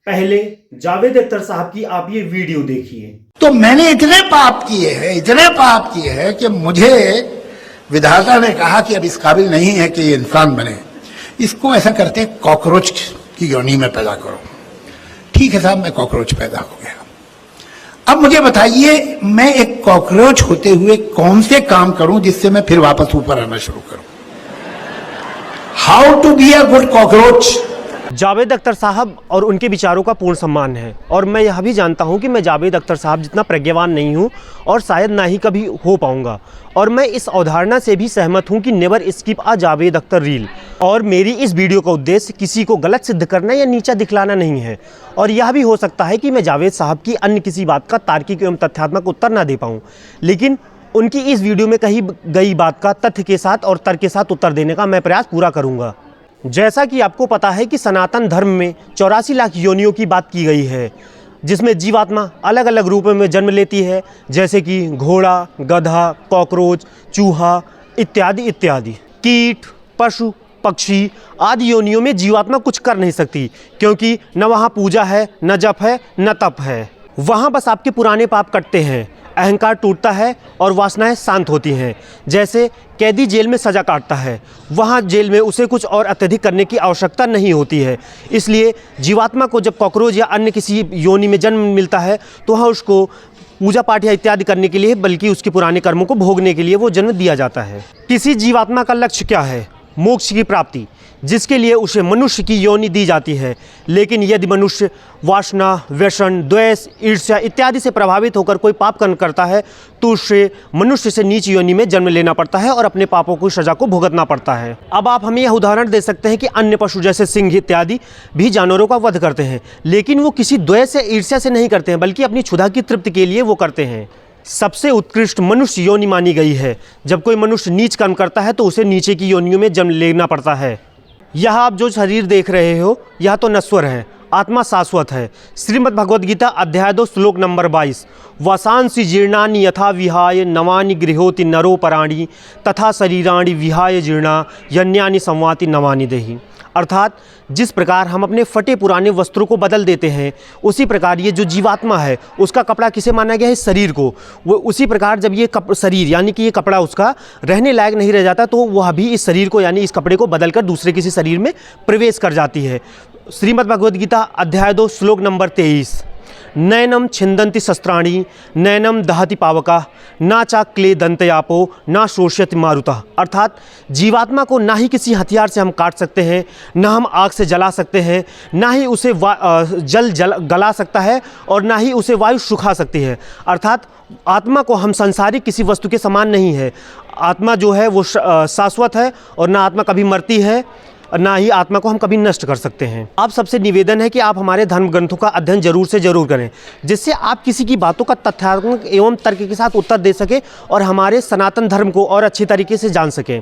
पहले जावेद अख्तर साहब की आप ये वीडियो देखिए। तो मैंने इतने पाप किए हैं कि मुझे विधाता ने कहा कि अब इस काबिल नहीं है कि ये इंसान बने, इसको ऐसा करते हैं कॉकरोच की योनि में पैदा करो। ठीक है साहब, मैं कॉकरोच पैदा हो गया। अब मुझे बताइए, मैं एक कॉकरोच होते हुए कौन से काम करूं जिससे मैं फिर वापस ऊपर आना शुरू करूं? How to be a good cockroach? Javed Akhtar sahab और उनके विचारों का पूर्ण सम्मान है, और मैं यह भी जानता हूं कि मैं जावेद अख्तर साहब जितना प्रज्ञावान नहीं हूं और शायद ना ही कभी हो पाऊंगा। और मैं इस अवधारणा से भी सहमत हूं कि never skip a Javed Akhtar reel. और मेरी इस वीडियो का उद्देश्य किसी को गलत सिद्ध करना या नीचा दिखलाना नहीं है। और यह भी हो सकता है कि मैं जावेद साहब की अन्य किसी बात का तार्किक एवं तथ्यात्मक उत्तर ना दे पाऊँ, लेकिन उनकी इस वीडियो में कही गई बात का तथ्य के साथ और तर्क के साथ उत्तर देने का मैं प्रयास पूरा करूँगा। जैसा कि आपको पता है कि सनातन धर्म में 84 लाख योनियों की बात की गई है, जिसमें जीवात्मा अलग अलग रूपों में जन्म लेती है, जैसे कि घोड़ा, गधा, कॉकरोच, चूहा इत्यादि इत्यादि। कीट, पशु, पक्षी आदि योनियों में जीवात्मा कुछ कर नहीं सकती, क्योंकि न वहाँ पूजा है, न जप है, न तप है। वहाँ बस आपके पुराने पाप कटते हैं, अहंकार टूटता है और वासनाएं शांत होती हैं। जैसे कैदी जेल में सज़ा काटता है, वहाँ जेल में उसे कुछ और अत्यधिक करने की आवश्यकता नहीं होती है। इसलिए जीवात्मा को जब कॉकरोच या अन्य किसी योनि में जन्म मिलता है तो वहाँ उसको पूजा पाठ या इत्यादि करने के लिए, बल्कि उसके पुराने कर्मों को भोगने के लिए वो जन्म दिया जाता है। किसी जीवात्मा का लक्ष्य क्या है? मोक्ष की प्राप्ति, जिसके लिए उसे मनुष्य की योनि दी जाती है। लेकिन यदि मनुष्य वासना, व्यसन, द्वेष, ईर्ष्या इत्यादि से प्रभावित होकर कोई पाप कर्म करता है तो उसे मनुष्य से नीच योनि में जन्म लेना पड़ता है और अपने पापों की सजा को भुगतना पड़ता है। अब आप हमें यह उदाहरण दे सकते हैं कि अन्य पशु जैसे सिंह इत्यादि भी जानवरों का वध करते हैं, लेकिन वो किसी द्वेष या ईर्ष्या से नहीं करते हैं, बल्कि अपनी क्षुधा की तृप्ति के लिए वो करते हैं। सबसे उत्कृष्ट मनुष्य योनि मानी गई है। जब कोई मनुष्य नीच कर्म करता है तो उसे नीचे की योनियों में जन्म लेना पड़ता है। यह आप जो शरीर देख रहे हो, यह तो नश्वर है, आत्मा शाश्वत है। श्रीमद् भगवद गीता अध्याय 2 श्लोक नंबर 22, वसांसि जीर्णानि यथा विहाय नवानि गृहोति नरो पराणि तथा शरीराणि विहाय जीर्णा यन्यानि संवाति नवानि देहि। अर्थात जिस प्रकार हम अपने फटे पुराने वस्त्रों को बदल देते हैं, उसी प्रकार ये जो जीवात्मा है उसका कपड़ा किसे माना गया है? शरीर को। वो उसी प्रकार जब ये शरीर यानी कि ये कपड़ा उसका रहने लायक नहीं रह जाता, तो वह भी इस शरीर को यानी इस कपड़े को बदलकर दूसरे किसी शरीर में प्रवेश कर जाती है। श्रीमद् भगवद गीता अध्याय 2 श्लोक नंबर 23, नैनम छिंदन्ति शस्त्राणि नैनम दहति पावका ना चाक्ले दंतयापो ना शोष्यति मारुतः। अर्थात जीवात्मा को ना ही किसी हथियार से हम काट सकते हैं, ना हम आग से जला सकते हैं, ना ही उसे जल गला सकता है और ना ही उसे वायु सुखा सकती है। अर्थात आत्मा को हम संसारिक किसी वस्तु के समान नहीं है। आत्मा जो है वो शाश्वत है और ना आत्मा कभी मरती है, ना ही आत्मा को हम कभी नष्ट कर सकते हैं। आप सबसे निवेदन है कि आप हमारे धर्म ग्रंथों का अध्ययन जरूर से जरूर करें, जिससे आप किसी की बातों का तथ्यात्मक एवं तर्क के साथ उत्तर दे सकें और हमारे सनातन धर्म को और अच्छी तरीके से जान सकें।